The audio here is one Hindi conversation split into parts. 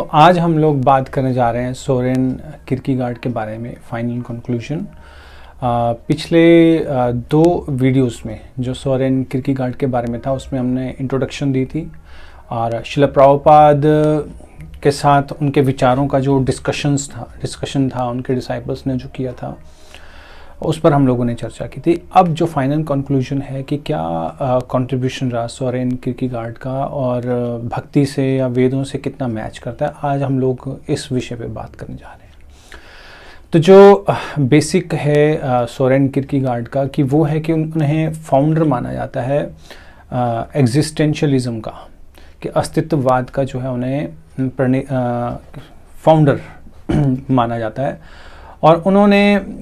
तो आज हम लोग बात करने जा रहे हैं सोरेन किरकेगार्ड के बारे में, फाइनल कंक्लूजन। पिछले दो वीडियोस में जो सोरेन किरकेगार्ड के बारे में था उसमें हमने इंट्रोडक्शन दी थी और शिला प्रभुपाद के साथ उनके विचारों का जो डिस्कशन था उनके डिसाइपल्स ने जो किया था उस पर हम लोगों ने चर्चा की थी। अब जो फाइनल कंक्लूजन है कि क्या कंट्रीब्यूशन रहा सोरेन किरकेगार्ड का और भक्ति से या वेदों से कितना मैच करता है, आज हम लोग इस विषय पे बात करने जा रहे हैं। तो जो बेसिक है सोरेन किरकेगार्ड का कि वो है कि उन्हें फाउंडर माना जाता है एग्जिस्टेंशियलिज्म का, कि अस्तित्ववाद का जो है उन्हें फाउंडर माना जाता है। और उन्होंने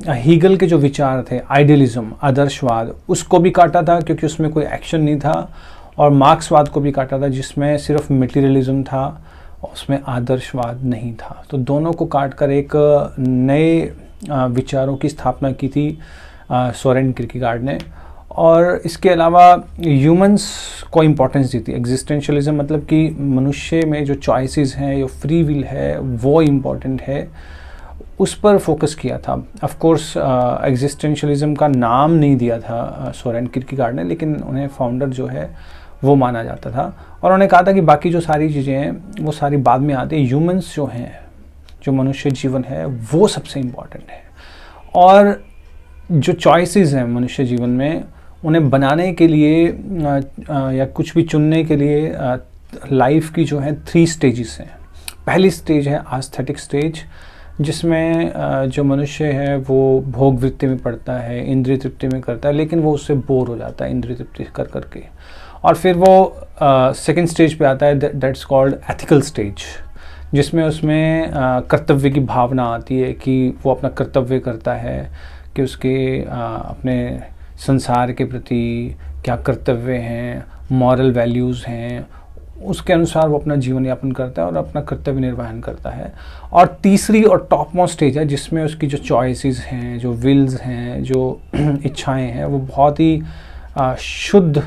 हीगल के जो विचार थे, आइडियलिज्म, आदर्शवाद, उसको भी काटा था क्योंकि उसमें कोई एक्शन नहीं था, और मार्क्सवाद को भी काटा था जिसमें सिर्फ मटेरियलिज्म था, उसमें आदर्शवाद नहीं था। तो दोनों को काट कर एक नए विचारों की स्थापना की थी सोरेन किरकेगार्ड ने। और इसके अलावा ह्यूमंस को इम्पोर्टेंस दी थी। एग्जिस्टेंशियलिज्म मतलब कि मनुष्य में जो चॉइसेस हैं, जो फ्री विल है, वो इम्पोर्टेंट है, उस पर फोकस किया था। ऑफ कोर्स एग्जिस्टेंशियलिज्म का नाम नहीं दिया था सोरेन किरकेगार्ड ने, लेकिन उन्हें फाउंडर जो है वो माना जाता था। और उन्होंने कहा था कि बाकी जो सारी चीज़ें हैं वो सारी बाद में आती हैं, ह्यूमंस जो हैं, जो मनुष्य जीवन है, वो सबसे इम्पॉर्टेंट है। और जो चॉइसेस हैं मनुष्य जीवन में, उन्हें बनाने के लिए या कुछ भी चुनने के लिए लाइफ की जो है 3 स्टेजेस हैं। पहली स्टेज है एस्थेटिक स्टेज, जिसमें जो मनुष्य है वो भोग वृत्ति में पड़ता है, इंद्रिय तृप्ति में करता है, लेकिन वो उससे बोर हो जाता है इंद्रिय तृप्ति कर करके। और फिर वो सेकंड स्टेज पे आता है, दैट्स कॉल्ड एथिकल स्टेज, जिसमें उसमें कर्तव्य की भावना आती है कि वो अपना कर्तव्य करता है, कि उसके अपने संसार के प्रति क्या कर्तव्य हैं, मॉरल वैल्यूज़ हैं, उसके अनुसार वो अपना जीवन यापन करता है और अपना कर्तव्य निर्वहन करता है। और तीसरी और टॉप मोस्ट स्टेज है जिसमें उसकी जो चॉइसेस हैं, जो विल्स हैं, जो इच्छाएं हैं, वो बहुत ही शुद्ध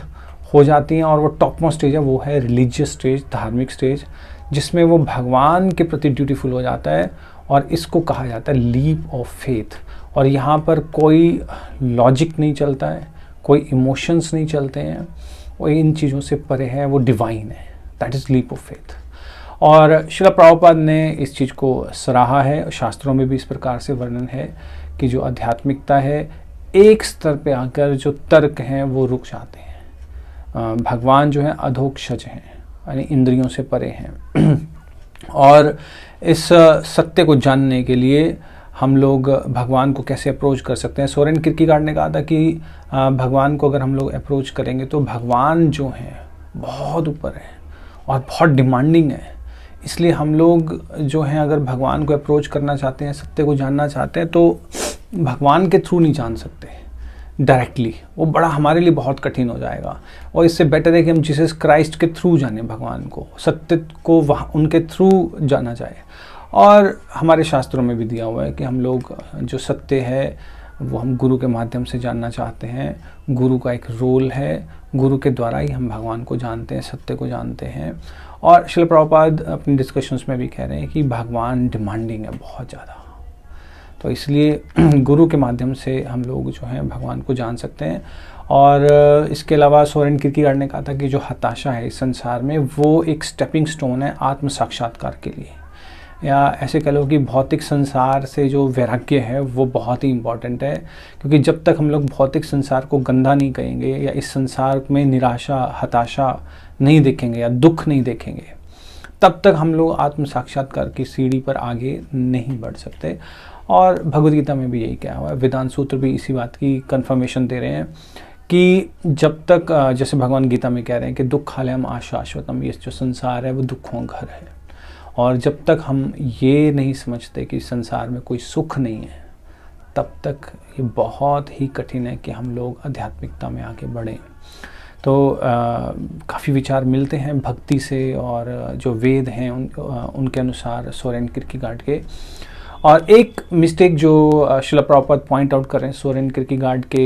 हो जाती हैं। और वो टॉप मोस्ट स्टेज है, वो है रिलीजियस स्टेज, धार्मिक स्टेज, जिसमें वो भगवान के प्रति ड्यूटीफुल हो जाता है। और इसको कहा जाता है लीप ऑफ फेथ। और यहाँ पर कोई लॉजिक नहीं चलता है, कोई इमोशंस नहीं चलते हैं, वो इन चीज़ों से परे है, वो डिवाइन है, that is leap of faith. और शिला प्रभुपाद ने इस चीज़ को सराहा है। शास्त्रों में भी इस प्रकार से वर्णन है कि जो आध्यात्मिकता है, एक स्तर पे आकर जो तर्क हैं वो रुक जाते हैं। भगवान जो है अधोक्षज हैं, यानी इंद्रियों से परे हैं। और इस सत्य को जानने के लिए हम लोग भगवान को कैसे अप्रोच कर सकते हैं। सोरेन किरकेगार्ड ने कहा था कि भगवान को अगर हम लोग अप्रोच करेंगे तो भगवान जो हैं बहुत ऊपर है और बहुत डिमांडिंग है। इसलिए हम लोग जो हैं अगर भगवान को अप्रोच करना चाहते हैं, सत्य को जानना चाहते हैं, तो भगवान के थ्रू नहीं जान सकते डायरेक्टली, वो बड़ा हमारे लिए बहुत कठिन हो जाएगा। और इससे बेटर है कि हम जीसस क्राइस्ट के थ्रू जाने भगवान को, सत्य को वहाँ उनके थ्रू जाना जाए। और हमारे शास्त्रों में भी दिया हुआ है कि हम लोग जो सत्य है वो हम गुरु के माध्यम से जानना चाहते हैं। गुरु का एक रोल है, गुरु के द्वारा ही हम भगवान को जानते हैं, सत्य को जानते हैं। और शिला प्रभुपाद अपने डिस्कशंस में भी कह रहे हैं कि भगवान डिमांडिंग है बहुत ज़्यादा, तो इसलिए गुरु के माध्यम से हम लोग जो हैं भगवान को जान सकते हैं। और इसके अलावा सोरेन किरकेगार्ड ने कहा था कि जो हताशा है इस संसार में, वो एक स्टेपिंग स्टोन है आत्म साक्षात्कार के लिए, या ऐसे कह लो कि भौतिक संसार से जो वैराग्य है वो बहुत ही इम्पॉर्टेंट है। क्योंकि जब तक हम लोग भौतिक संसार को गंदा नहीं कहेंगे या इस संसार में निराशा, हताशा नहीं देखेंगे या दुख नहीं देखेंगे, तब तक हम लोग आत्म साक्षात्कार की सीढ़ी पर आगे नहीं बढ़ सकते। और भगवद गीता में भी यही कहा हुआ है, वेदांत सूत्र भी इसी बात की कंफर्मेशन दे रहे हैं कि जब तक, जैसे भगवान गीता में कह रहे हैं कि दुःखालयम आशाश्वतम, ये जो संसार है वो दुखों का घर है। और जब तक हम ये नहीं समझते कि संसार में कोई सुख नहीं है, तब तक ये बहुत ही कठिन है कि हम लोग आध्यात्मिकता में आगे बढ़ें। तो काफ़ी विचार मिलते हैं भक्ति से और जो वेद हैं उनके अनुसार सोरेन किरकेगार्ड के। और एक मिस्टेक जो शिला प्रभुपाद पॉइंट आउट कर रहे हैं सोरेन किरकेगार्ड के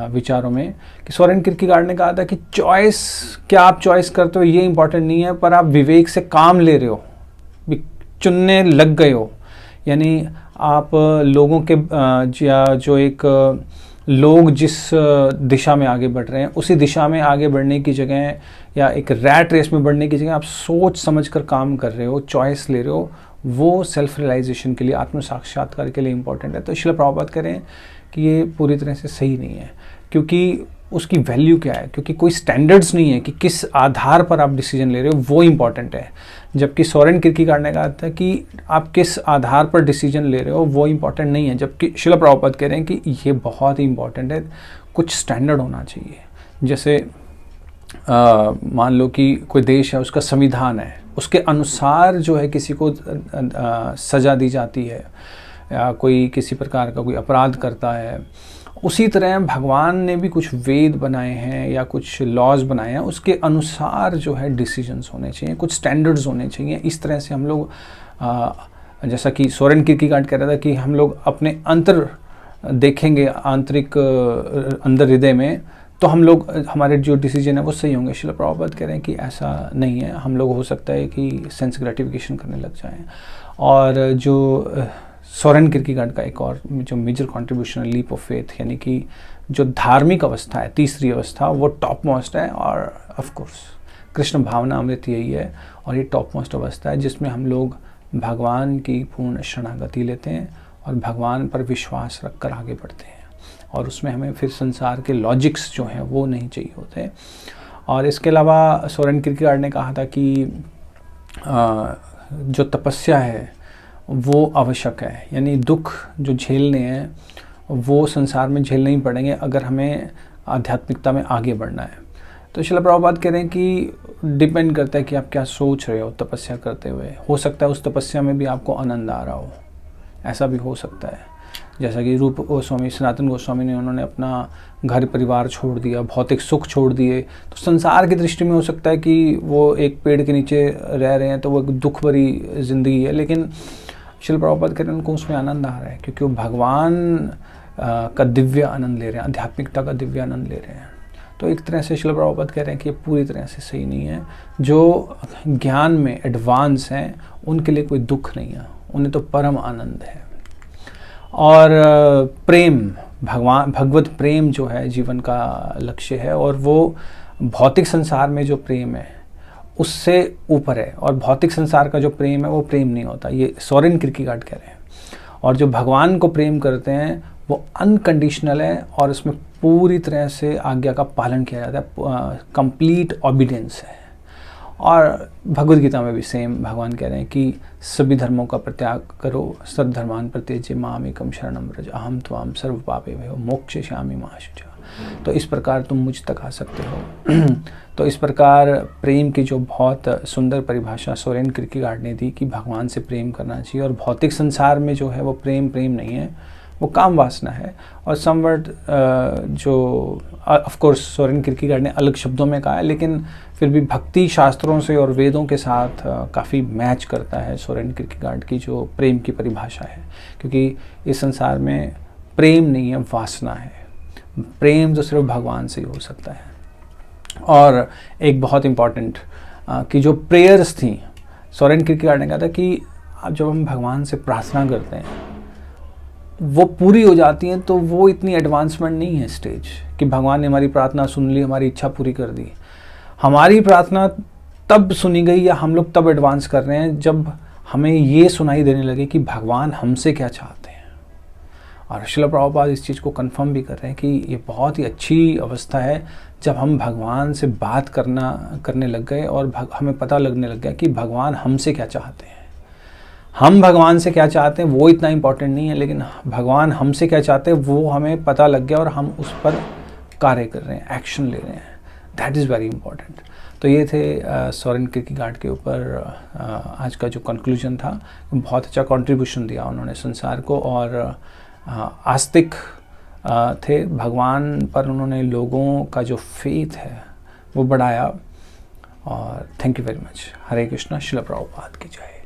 विचारों में, कि सोरेन किरकेगार्ड ने कहा था कि क्या आप चॉइस करते हो ये इंपॉर्टेंट नहीं है, पर आप विवेक से काम ले रहे हो। चुनने लग गए हो, यानी आप लोगों के या जो एक लोग जिस दिशा में आगे बढ़ रहे हैं उसी दिशा में आगे बढ़ने की जगह या एक रैट रेस में बढ़ने की जगह आप सोच समझ कर काम कर रहे हो, चॉइस ले रहे हो, वो सेल्फ रियलाइजेशन के लिए, आत्म साक्षात्कार के लिए इम्पोर्टेंट है। तो श्रील प्रभुपाद कह रहे हैं कि ये पूरी तरह से सही नहीं है, क्योंकि उसकी वैल्यू क्या है, क्योंकि कोई स्टैंडर्ड्स नहीं है कि किस आधार पर आप डिसीजन ले रहे हो, वो इम्पॉर्टेंट है। जबकि सोरेन किरकेगार्ड ने कहा था कि आप किस आधार पर डिसीजन ले रहे हो वो इम्पॉर्टेंट नहीं है, जबकि श्रील प्रभुपाद कह रहे हैं कि ये बहुत ही इम्पॉर्टेंट है, कुछ स्टैंडर्ड होना चाहिए। जैसे मान लो कि कोई देश है, उसका संविधान है, उसके अनुसार जो है किसी को सज़ा दी जाती है, या कोई किसी प्रकार का कोई अपराध करता है, उसी तरह भगवान ने भी कुछ वेद बनाए हैं या कुछ लॉज बनाए हैं, उसके अनुसार जो है डिसीजंस होने चाहिए, कुछ स्टैंडर्ड्स होने चाहिए। इस तरह से हम लोग जैसा कि सोरेन किरकेगार्ड कह रहा था कि हम लोग अपने अंतर देखेंगे, आंतरिक अंदर हृदय में, तो हम लोग हमारे जो डिसीजन है वो सही होंगे। श्रील प्रभुपाद कह रहे हैं कि ऐसा नहीं है, हम लोग हो सकता है कि सेंस ग्रेटिफिकेशन करने लग जाएं। और जो सोरेन किरकेगार्ड का एक और जो मेजर कंट्रीब्यूशन है लीप ऑफ फेथ, यानी कि जो धार्मिक अवस्था है, तीसरी अवस्था, वो टॉप मोस्ट है। और ऑफ कोर्स कृष्ण भावना अमृत यही है, और ये टॉप मोस्ट अवस्था है जिसमें हम लोग भगवान की पूर्ण शरणागति लेते हैं और भगवान पर विश्वास रख कर आगे बढ़ते हैं, और उसमें हमें फिर संसार के लॉजिक्स जो हैं वो नहीं चाहिए होते। और इसके अलावा सोरेन किरकेगार्ड ने कहा था कि जो तपस्या है वो आवश्यक है, यानी दुख जो झेलने हैं वो संसार में झेलने ही पड़ेंगे अगर हमें आध्यात्मिकता में आगे बढ़ना है। तो श्रील प्रभुपाद कह रहे हैं कि डिपेंड करता है कि आप क्या सोच रहे हो तपस्या करते हुए। हो सकता है उस तपस्या में भी आपको आनंद आ रहा हो, ऐसा भी हो सकता है। जैसा कि रूप गोस्वामी, सनातन गोस्वामी ने, उन्होंने अपना घर परिवार छोड़ दिया, भौतिक सुख छोड़ दिए, तो संसार की दृष्टि में हो सकता है कि वो एक पेड़ के नीचे रह रहे हैं तो वो एक दुख भरी जिंदगी है, लेकिन श्रील प्रभुपाद कह रहे हैं उनको उसमें आनंद आ रहा है, क्योंकि वो भगवान का दिव्य आनंद ले रहे हैं, आध्यात्मिकता का दिव्य आनंद ले रहे हैं। तो एक तरह से श्रील प्रभुपाद कह रहे हैं कि ये पूरी तरह से सही नहीं है। जो ज्ञान में एडवांस हैं उनके लिए कोई दुख नहीं है, उन्हें तो परम आनंद है। और प्रेम, भगवत प्रेम जो है जीवन का लक्ष्य है, और वो भौतिक संसार में जो प्रेम है उससे ऊपर है, और भौतिक संसार का जो प्रेम है वो प्रेम नहीं होता, ये सोरेन किरकेगार्ड कह रहे हैं। और जो भगवान को प्रेम करते हैं वो अनकंडीशनल है, और उसमें पूरी तरह से आज्ञा का पालन किया जाता है, कंप्लीट ओबीडियंस है। और भगवद गीता में भी सेम भगवान कह रहे हैं कि सभी धर्मों का परित्याग करो, सद्धर्मान प्रत्येज्य मामेकम शरणम व्रज, अहम त्वाम सर्व पापेभ्यो मोक्षयिष्यामि मा शुचा। तो इस प्रकार तुम मुझ तक आ सकते हो। तो इस प्रकार प्रेम की जो बहुत सुंदर परिभाषा सोरेन किरकेगार्ड ने दी कि भगवान से प्रेम करना चाहिए, और भौतिक संसार में जो है वो प्रेम नहीं है, वो काम वासना है। और समवर्ड जो ऑफ कोर्स सोरेन किरकेगार्ड ने अलग शब्दों में कहा है, लेकिन फिर भी भक्ति शास्त्रों से और वेदों के साथ काफ़ी मैच करता है सोरेन किरकेगार्ड की जो प्रेम की परिभाषा है, क्योंकि इस संसार में प्रेम नहीं है, वासना है। प्रेम तो सिर्फ भगवान से ही हो सकता है। और एक बहुत इम्पॉर्टेंट कि जो प्रेयर्स थी, सोरेन किरकेगार्ड ने कहा था कि जब हम भगवान से प्रार्थना करते हैं वो पूरी हो जाती हैं, तो वो इतनी एडवांसमेंट नहीं है स्टेज कि भगवान ने हमारी प्रार्थना सुन ली, हमारी इच्छा पूरी कर दी। हमारी प्रार्थना तब सुनी गई या हम लोग तब एडवांस कर रहे हैं जब हमें ये सुनाई देने लगे कि भगवान हमसे क्या चाहते हैं। और श्रील प्रभुपाद इस चीज़ को कंफर्म भी कर रहे हैं कि ये बहुत ही अच्छी अवस्था है जब हम भगवान से बात करने लग गए और हमें पता लगने लग गया कि भगवान हमसे क्या चाहते हैं। हम भगवान से क्या चाहते हैं वो इतना इम्पोर्टेंट नहीं है, लेकिन भगवान हमसे क्या चाहते हैं वो हमें पता लग गया और हम उस पर कार्य कर रहे हैं, एक्शन ले रहे हैं। That is very important. तो ये थे सोरेन किरकेगार्ड के ऊपर आज का जो कंक्लूजन था। बहुत अच्छा कंट्रीब्यूशन दिया उन्होंने संसार को, और आस्तिक थे, भगवान पर उन्होंने लोगों का जो फेथ है वो बढ़ाया। और थैंक यू वेरी मच। हरे कृष्णा। श्रील प्रभुपाद की जय।